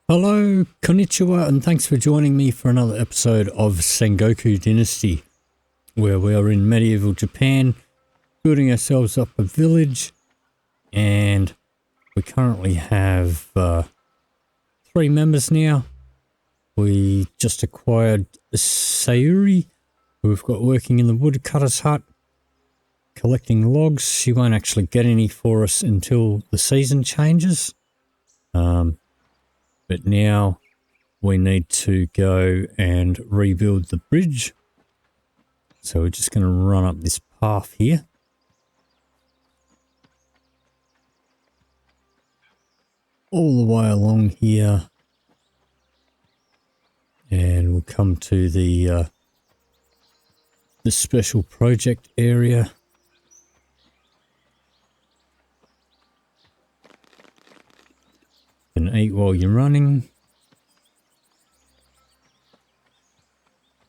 Hello, konnichiwa, and thanks for joining me for another episode of Sengoku Dynasty, where we are in medieval Japan, building ourselves up a village, and we currently have 3 members now. We just acquired Sayuri, who we've got working in the woodcutter's hut, collecting logs. She won't actually get any for us until the season changes. But now we need to go and rebuild the bridge. So we're just going to run up this path here. All the way along here. And we'll come to the special project area. And eat while you're running.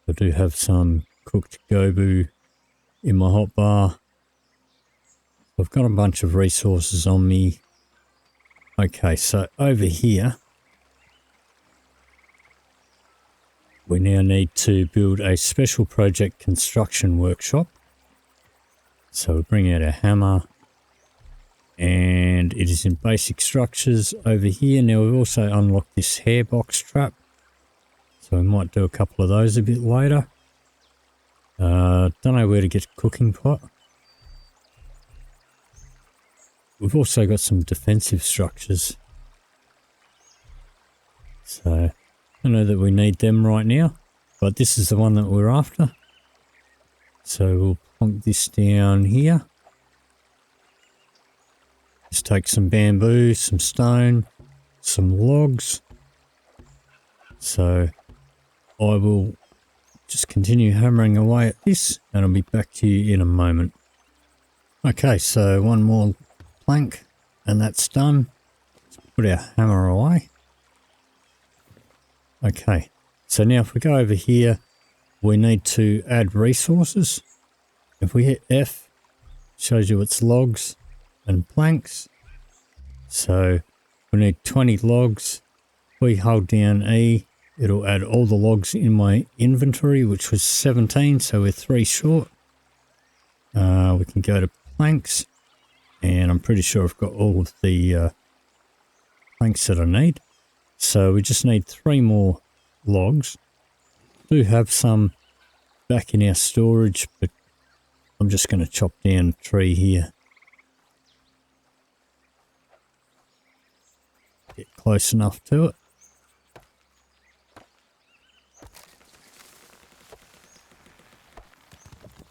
I do have some cooked gobu in my hot bar. I've got a bunch of resources on me. Okay, so over here, we now need to build a special project construction workshop. So we bring out our hammer. And it is in basic structures over here. Now we've also unlocked this hare box trap. So we might do a couple of those a bit later. Don't know where to get a cooking pot. We've also got some defensive structures. So I don't know that we need them right now. But this is the one that we're after. So we'll plonk this down here. Just take some bamboo, some stone, some logs. So I will just continue hammering away at this and I'll be back to you in a moment. Okay, so one more plank and that's done. Let's put our hammer away. Okay, so now if we go over here, we need to add resources. If we hit F, it shows you it's logs and planks. So we need 20 logs. We hold down E, it'll add all the logs in my inventory, which was 17, so we're 3 short. We can go to planks, and I'm pretty sure I've got all of the planks that I need. So we just need 3 more logs. Do have some back in our storage, but I'm just going to chop down a tree here. Get close enough to it.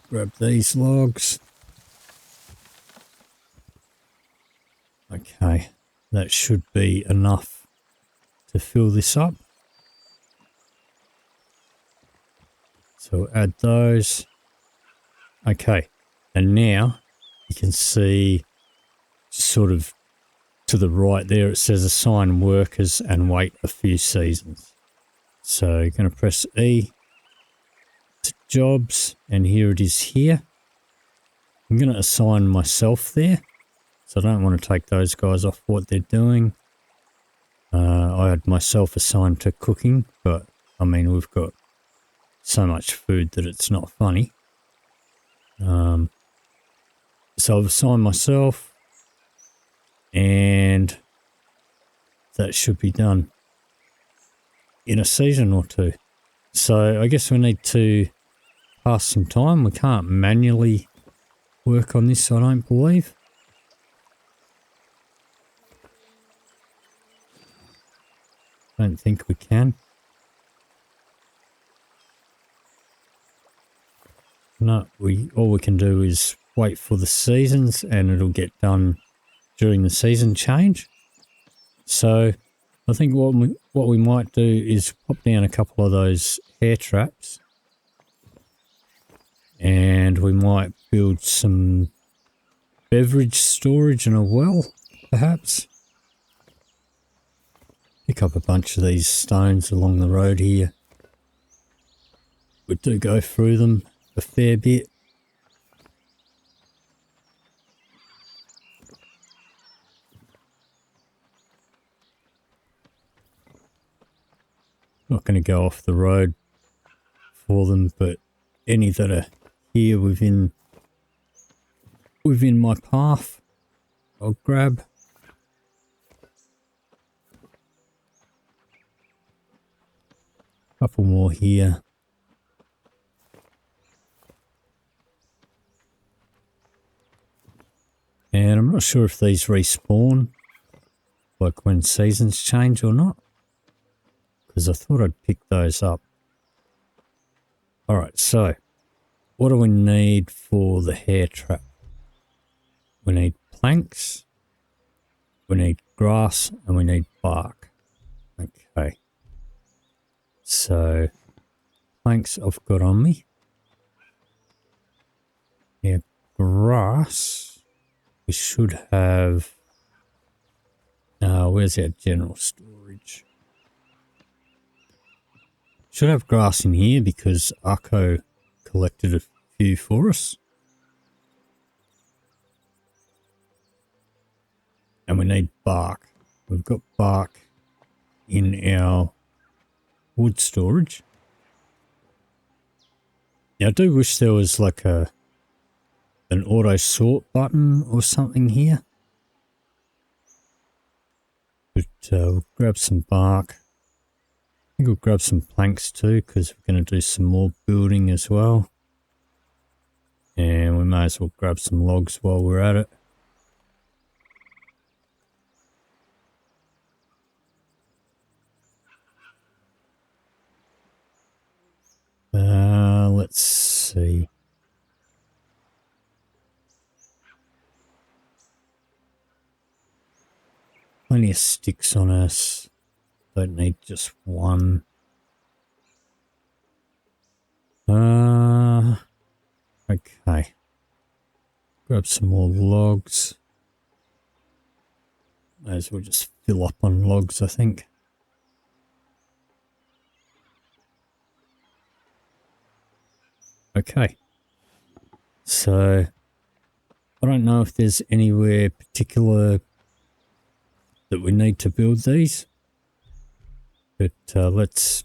Grab these logs. Okay, that should be enough to fill this up. So add those. Okay, and now you can see sort of to the right there, it says assign workers and wait a few seasons. So you're going to press E to jobs, and here it is here. I'm going to assign myself there. So I don't want to take those guys off what they're doing. I had myself assigned to cooking, but I mean, we've got so much food that it's not funny. So I've assigned myself. And that should be done in a season or 2. So I guess we need to pass some time. We can't manually work on this, I don't believe. I don't think we can. No, all we can do is wait for the seasons and it'll get done during the season change. So I think what we might do is pop down a couple of those hare traps, and we might build some beverage storage and a well, perhaps. Pick up a bunch of these stones along the road here. We do go through them a fair bit. Not going to go off the road for them, but any that are here within my path, I'll grab. Couple more here. And I'm not sure if these respawn, like when seasons change or not, because I thought I'd pick those up. Alright, so what do we need for the hare trap? We need planks, we need grass, and we need bark. Okay. So, planks I've got on me. Yeah, grass, we should have... where's our general storage? Should have grass in here because Arco collected a few for us. And we need bark. We've got bark in our wood storage. Now I do wish there was like an auto sort button or something here. But we'll grab some bark. I think we'll grab some planks too because we're going to do some more building as well. And we may as well grab some logs while we're at it. Let's see. Plenty of sticks on us. Don't need just one. Okay. Grab some more logs. May as well just fill up on logs, I think. Okay. So, I don't know if there's anywhere particular that we need to build these. But let's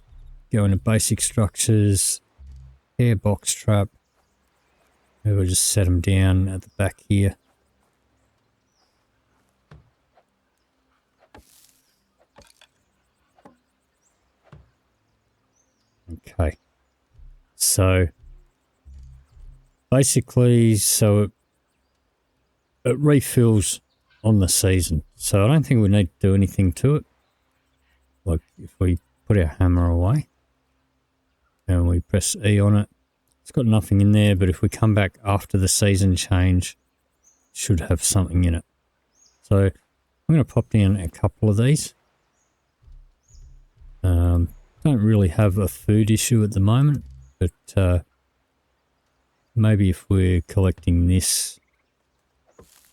go into basic structures. Hare box trap. Maybe we'll just set them down at the back here. Okay. So basically, it refills on the season. So I don't think we need to do anything to it. Like if we put our hammer away and we press E on it, it's got nothing in there, but if we come back after the season change, it should have something in it. So I'm going to pop down a couple of these. Don't really have a food issue at the moment, but maybe if we're collecting this,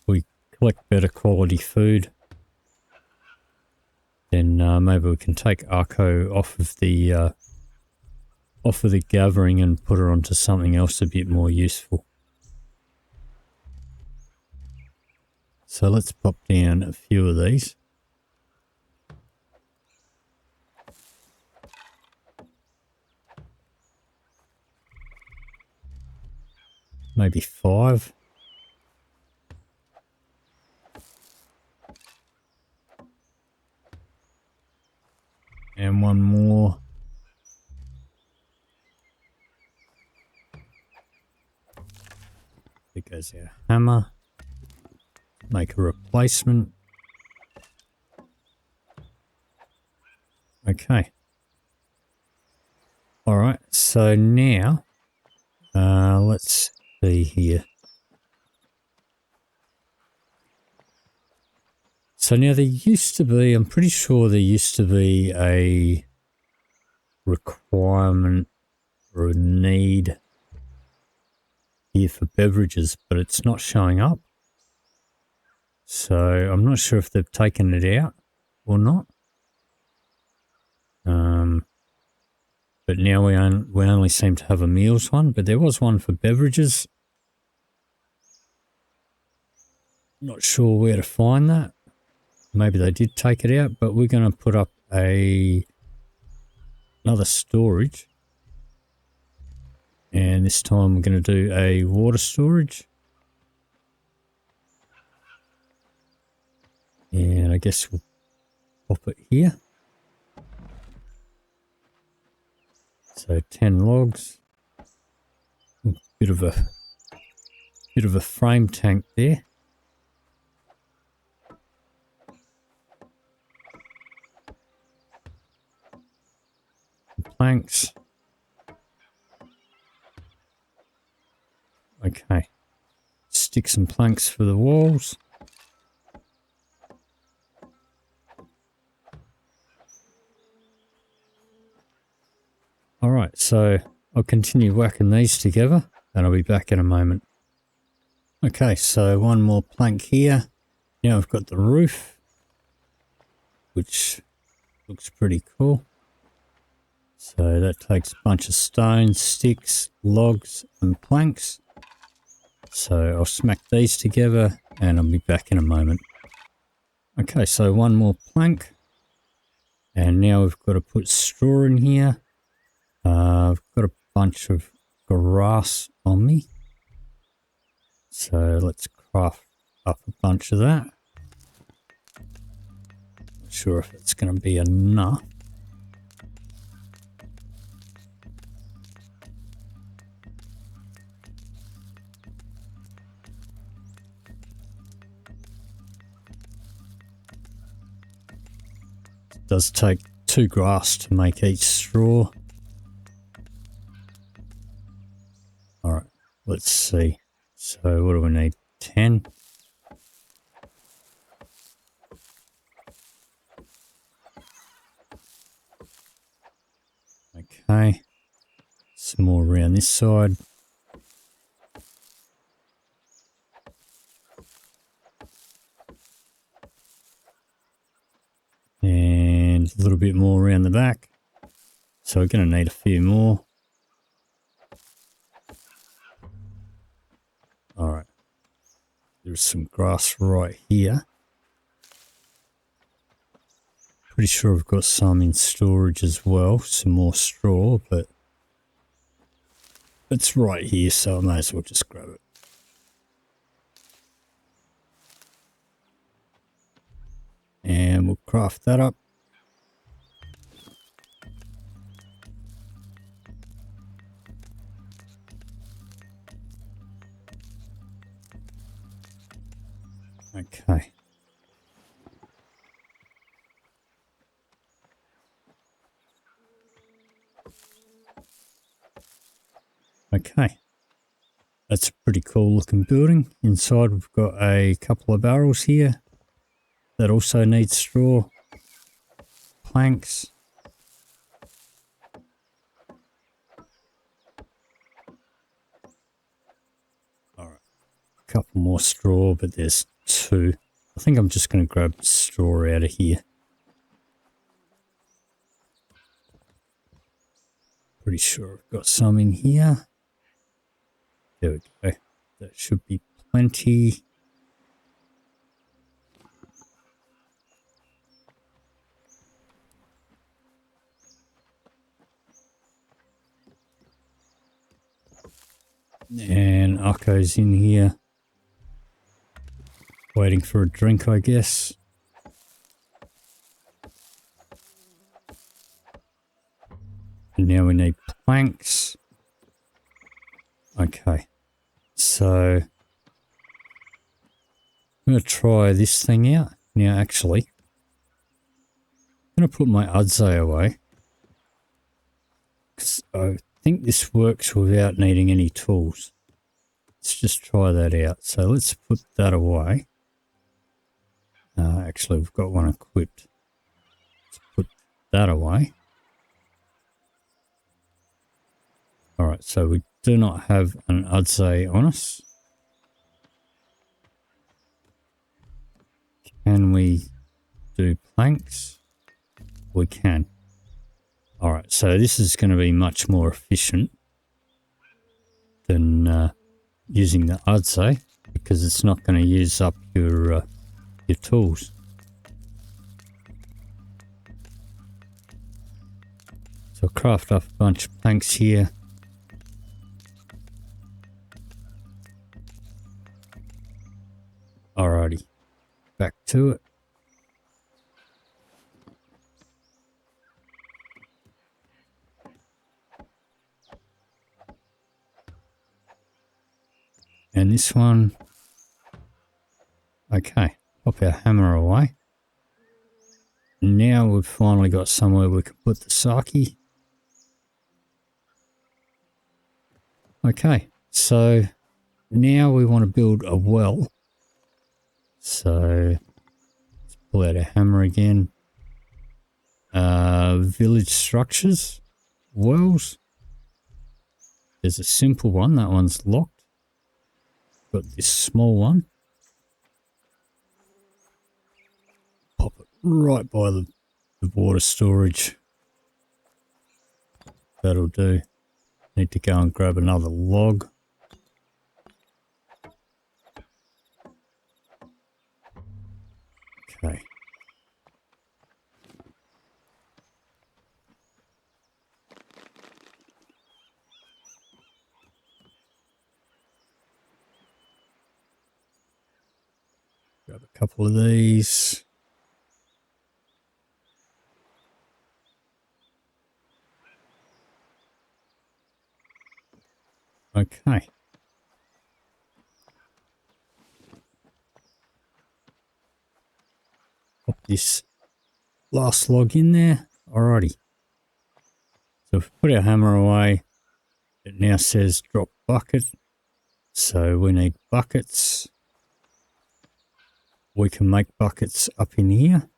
we collect better quality food, then maybe we can take Arco off of the gathering and put her onto something else a bit more useful. So let's pop down a few of these. Maybe 5. And one more. There goes our hammer. Make a replacement. Okay. Alright, so now let's see here. So now there used to be, I'm pretty sure there used to be a requirement or a need here for beverages, but it's not showing up. So I'm not sure if they've taken it out or not. But now we only seem to have a meals one, but there was one for beverages. Not sure where to find that. Maybe they did take it out, but we're going to put up a another storage. And this time we're going to do a water storage. And I guess we'll pop it here. So 10 logs. Bit of a frame tank there. Planks. Okay. Stick some planks for the walls. Alright, so I'll continue whacking these together and I'll be back in a moment. Okay, so one more plank here. Now I've got the roof, which looks pretty cool. So that takes a bunch of stones, sticks, logs and planks. So I'll smack these together and I'll be back in a moment. Okay, so one more plank. And now we've got to put straw in here. I've got a bunch of grass on me. So let's craft up a bunch of that. Not sure if it's going to be enough. It does take 2 grass to make each straw. Alright, let's see. So what do we need? 10. Okay. Some more around this side. And a little bit more around the back. So we're going to need a few more. Alright. There's some grass right here. Pretty sure I've got some in storage as well. Some more straw, but it's right here, so I may as well just grab it. And we'll craft that up. Okay. Okay. That's a pretty cool looking building. Inside we've got a couple of barrels here that also need straw, planks. Alright. A couple more straw, but there's 2. I think I'm just going to grab straw out of here. Pretty sure I've got some in here. There we go. That should be plenty. And Akko's in here. Waiting for a drink, I guess. And now we need planks. Okay. So I'm going to try this thing out. Now actually, I'm going to put my Udze away. Because I think this works without needing any tools. Let's just try that out. So let's put that away. Actually, we've got one equipped. Let's put that away. Alright, so we do not have an Udze on us. Can we do planks? We can. Alright, so this is going to be much more efficient than using the Udze, because it's not going to use up your tools. So I'll craft up a bunch of planks here. Alrighty, back to it. And this one, okay, pop our hammer away. Now we've finally got somewhere we can put the sake. Okay, so now we want to build a well. So let's pull out our hammer again. Village structures, wells. There's a simple one, that one's locked. Got this small one. Pop it right by the water storage. That'll do. Need to go and grab another log. Okay. Grab a couple of these. Okay. Pop this last log in there. Alrighty. So if we put our hammer away, it now says drop bucket. So we need buckets. We can make buckets up in here.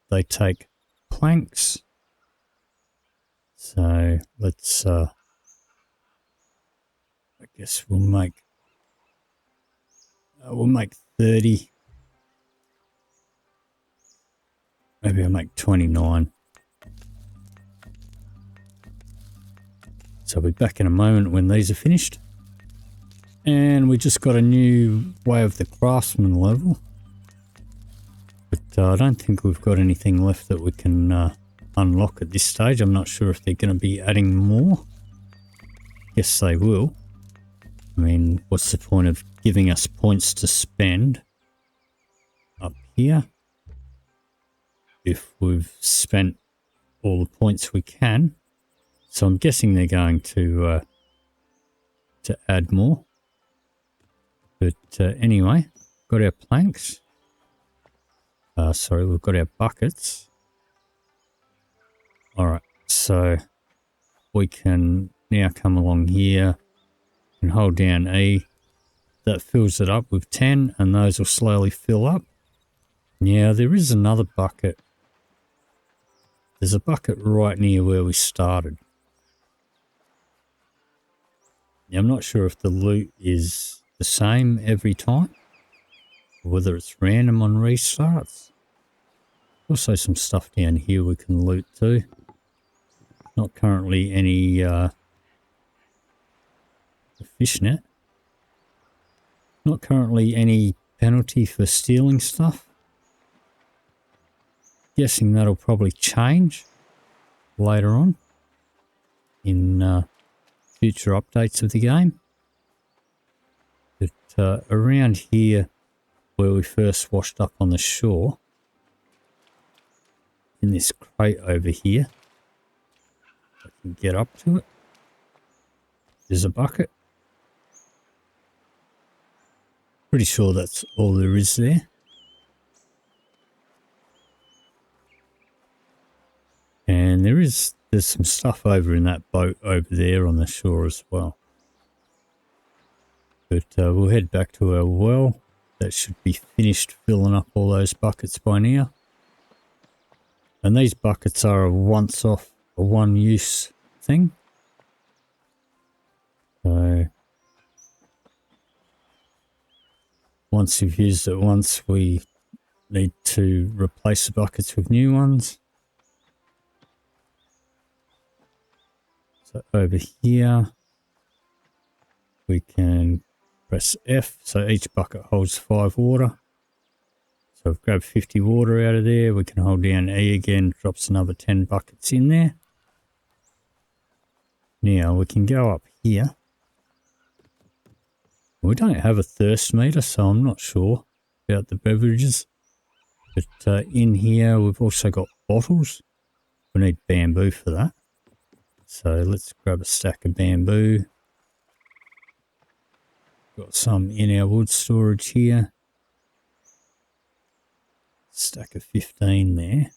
They take planks. So let's, I guess we'll make 30. Maybe I'll make 29. So I'll be back in a moment when these are finished. And we just got a new way of the craftsman level. But I don't think we've got anything left that we can unlock at this stage. I'm not sure if they're going to be adding more. Yes, they will. I mean, what's the point of giving us points to spend up here if we've spent all the points we can? So I'm guessing they're going to add more. But anyway, got our planks. Sorry, we've got our buckets. Alright, so we can now come along here and hold down E. That fills it up with 10 and those will slowly fill up. Now there is another bucket. There's a bucket right near where we started. Now I'm not sure if the loot is the same every time, or whether it's random on restarts. Also some stuff down here we can loot too. Not currently any fishnet. Not currently any penalty for stealing stuff. Guessing that'll probably change later on in future updates of the game. But around here where we first washed up on the shore, in this crate over here, I can get up to it. There's a bucket. Pretty sure that's all there is there. And there's some stuff over in that boat over there on the shore as well. But we'll head back to our well. That should be finished filling up all those buckets by now. And these buckets are a once-off, a one-use thing. So once you've used it once, we need to replace the buckets with new ones. So over here, we can press F. So each bucket holds 5 water. So So I've grabbed 50 water out of there. We can hold down E again, drops another 10 buckets in there. Now we can go up here. We don't have a thirst meter, so I'm not sure about the beverages. But in here we've also got bottles. We need bamboo for that. So let's grab a stack of bamboo. Got some in our wood storage here. Stack of 15 there.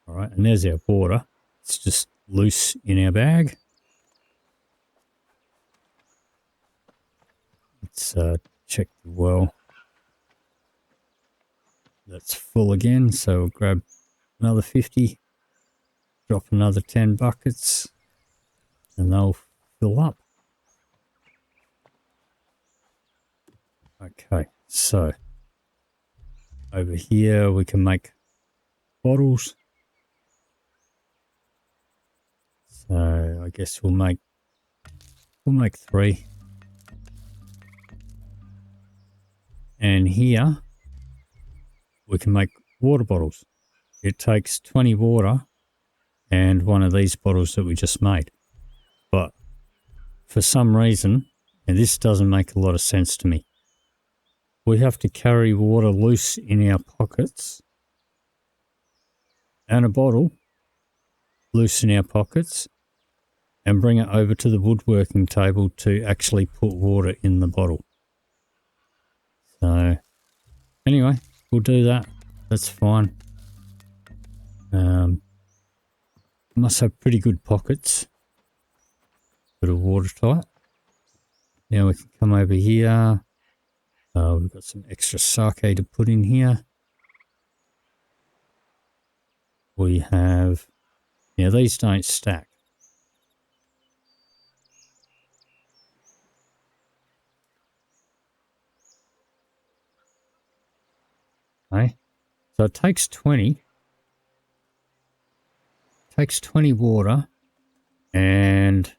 All right, and there's our water. It's just loose in our bag. Let's check the well. That's full again, so we'll grab another 50, drop another 10 buckets, and they'll fill up. Okay, so over here we can make bottles. So I guess we'll make 3. And here we can make water bottles. It takes 20 water and one of these bottles that we just made. But for some reason, and this doesn't make a lot of sense to me, we have to carry water loose in our pockets and a bottle loose in our pockets and bring it over to the woodworking table to actually put water in the bottle. So anyway, we'll do that. That's fine. Must have pretty good pockets. Bit of watertight. Now we can come over here. We've got some extra sake to put in here. We have, now these don't stack. Okay. So it takes 20. Takes 20 water and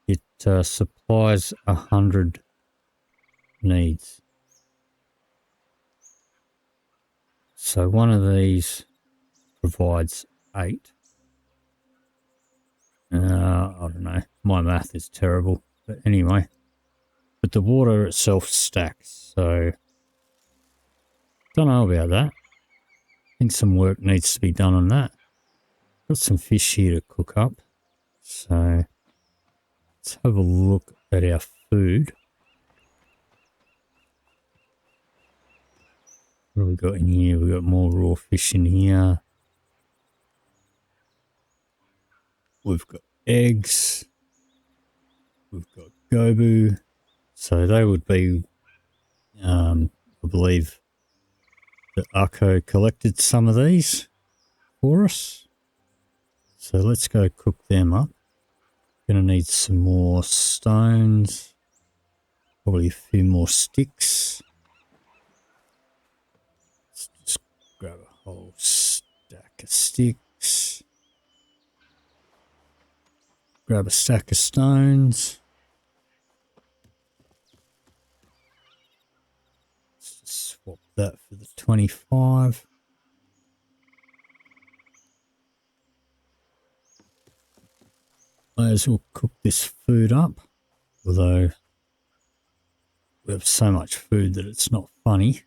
it supplies 100 needs. So one of these provides 8. I don't know. My math is terrible. But anyway. But the water itself stacks. So don't know about that. I think some work needs to be done on that. Got some fish here to cook up. So let's have a look at our food. What have we got in here? We've got more raw fish in here. We've got eggs. We've got gobu. So they would be, I believe, that Akko collected some of these for us. So let's go cook them up. Gonna need some more stones. Probably a few more sticks. Let's just grab a whole stack of sticks. Grab a stack of stones. Let's just swap that for the 25. Might as well cook this food up, although we have so much food that it's not funny.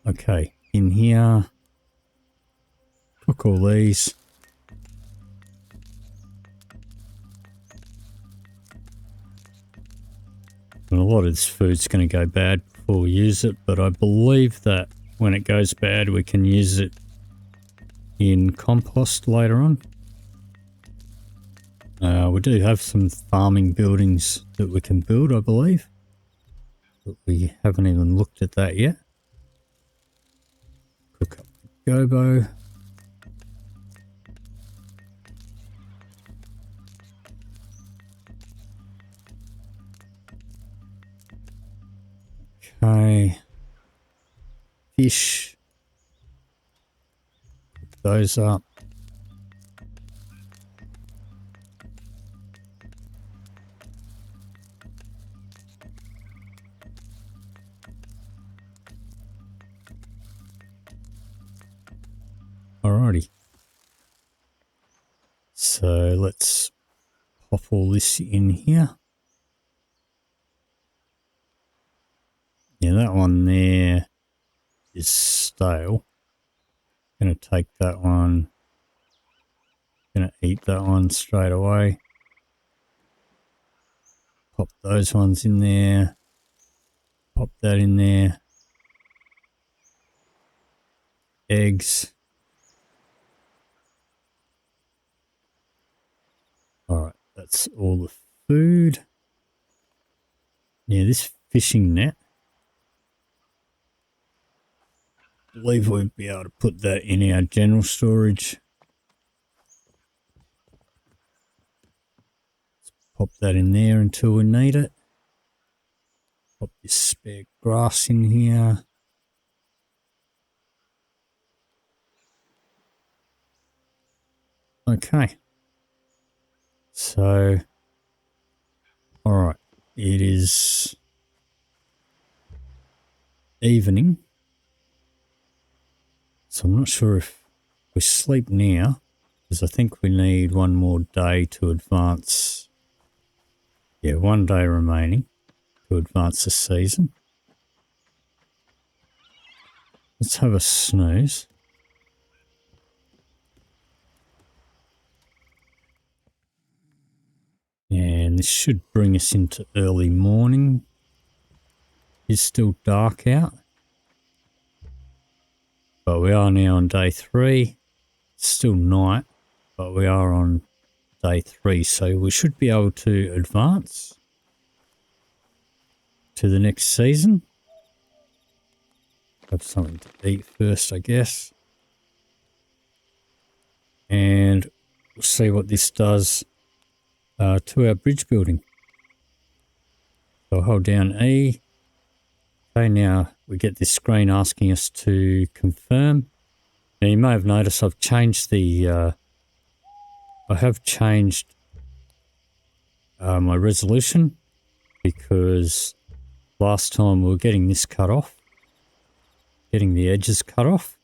Okay, in here, cook all these. And a lot of this food's going to go bad before we use it, but I believe that when it goes bad, we can use it in compost later on. We do have some farming buildings that we can build, I believe, but we haven't even looked at that yet. Cook up the gobo. Okay. Fish. Cook those up. Alrighty. So let's pop all this in here. Yeah, that one there is stale. Gonna take that one. Gonna eat that one straight away. Pop those ones in there. Pop that in there. Eggs. Alright, that's all the food. Yeah, this fishing net. I believe we'd be able to put that in our general storage. Let's pop that in there until we need it. Pop this spare grass in here. Okay. So, alright, it is evening. So I'm not sure if we sleep now, because I think we need one more day to advance. Yeah, one day remaining to advance the season. Let's have a snooze. And this should bring us into early morning. It's still dark out. But we are now on day 3. It's still night, but we are on day 3. So we should be able to advance to the next season. Have something to eat first, I guess. And we'll see what this does to our bridge building. So I'll hold down E. Okay, now we get this screen asking us to confirm. Now you may have noticed I've changed the, I have changed my resolution, because last time we were getting this cut off, getting the edges cut off.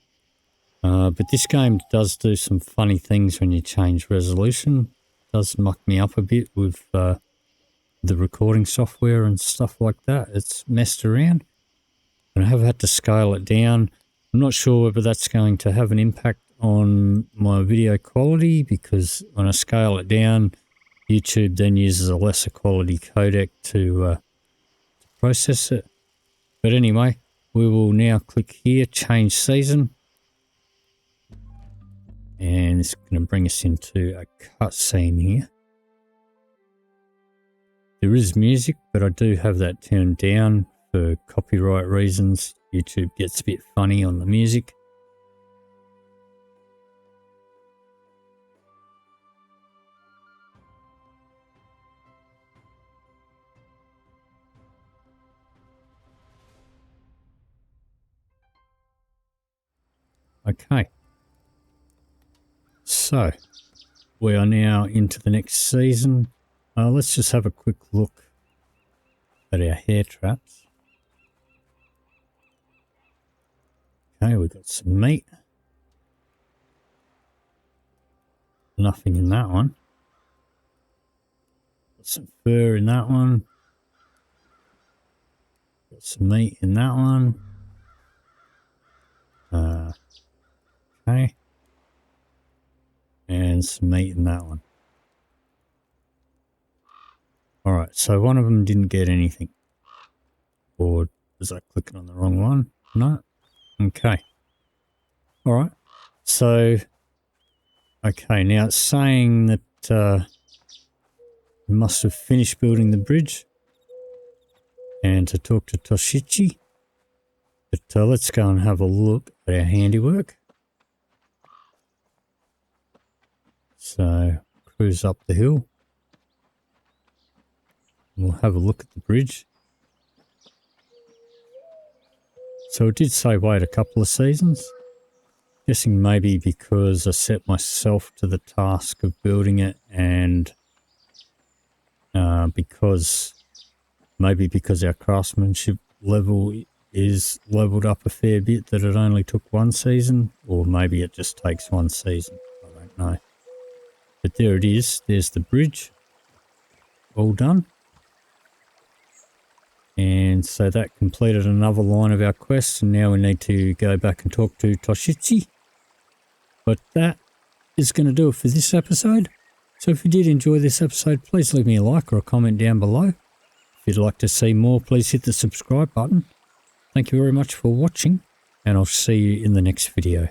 But this game does do some funny things when you change resolution. It does muck me up a bit with the recording software and stuff like that. It's messed around. And I have had to scale it down. I'm not sure whether that's going to have an impact on my video quality, because when I scale it down, YouTube then uses a lesser quality codec to process it. But anyway, we will now click here, change season. And it's going to bring us into a cutscene here. There is music, but I do have that turned down for copyright reasons. YouTube gets a bit funny on the music. Okay. So, we are now into the next season. Let's just have a quick look at our hare traps. Okay, we've got some meat. Nothing in that one. Got some fur in that one. Got some meat in that one. Okay. And some meat in that one. Alright, so one of them didn't get anything. Or was I clicking on the wrong one? No. Okay. Alright. So, okay, now it's saying that we must have finished building the bridge. And to talk to Toshichi. But let's go and have a look at our handiwork. So, cruise up the hill. We'll have a look at the bridge. So it did say wait a couple of seasons. Guessing maybe because I set myself to the task of building it, and because our craftsmanship level is leveled up a fair bit that it only took one season, or maybe it just takes one season. I don't know. But there it is. There's the bridge. All done. And so that completed another line of our quest, and now we need to go back and talk to Toshichi. But that is going to do it for this episode. So if you did enjoy this episode, please leave me a like or a comment down below. If you'd like to see more, please hit the subscribe button. Thank you very much for watching, and I'll see you in the next video.